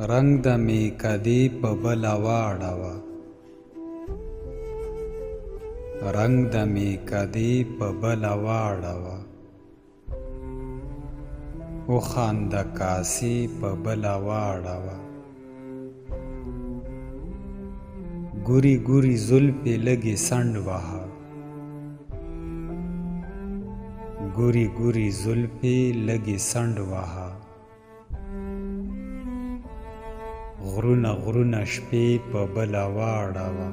رنگ د میکدې په بله واړوه، رنگ د میکدې په بله واړوه، وخانده کاسې په بله واړوه. ګوري ګوري زلفې لږې سنډ وهه، ګوري ګوري زلفې لږې سنډ وهه. غرونه غرونه شپې په بله واړوه،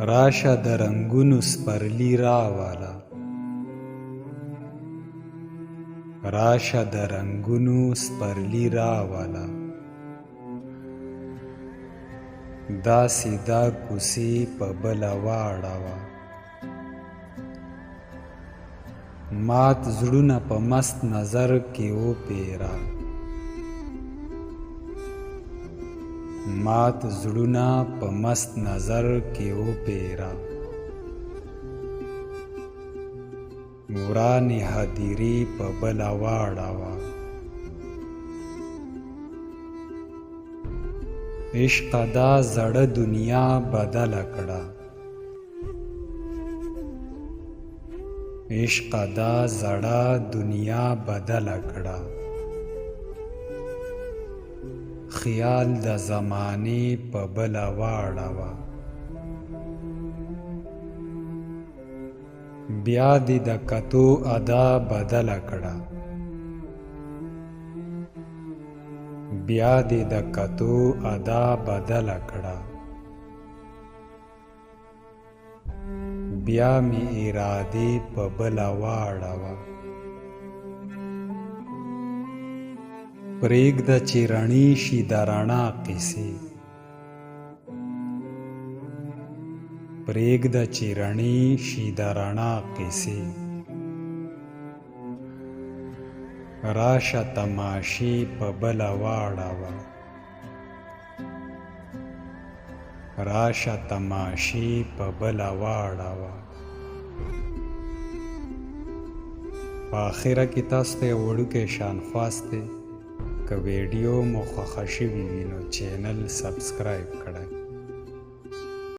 راشه د رنګونو سپرلي راوله، راشه د رنګونو سپرلي راوله. داسې دا کوڅې په بله واړوه، مات زړونه په مست نظر کې وپېره، مات زړونه په مست نظر کې وپېره. ورانې هدیرې په بله واړوه، عشقه دا زړه دنیا بدله کړه، عشقه دا زړه دنیا بدله کړه. خیال د زمانې په بله واړوه، بیا دې د کتو ادا بدله کړه، بیا دې د کتو ادا بدله کړه. بیا مې ارادې په بله واړوه، پرېږده چې رڼې شي د رڼا قیسې، پرېږده چې رڼې شي د رڼا قیسې. راشه تماشې په بله واړوه، راشه تماشې په بله واړوه. په آخره کې تاسو ته یو وړوکی شانخواست دی، که ویډیو مو خوښه شوي وي نو چینل سبسکرایب کړئ.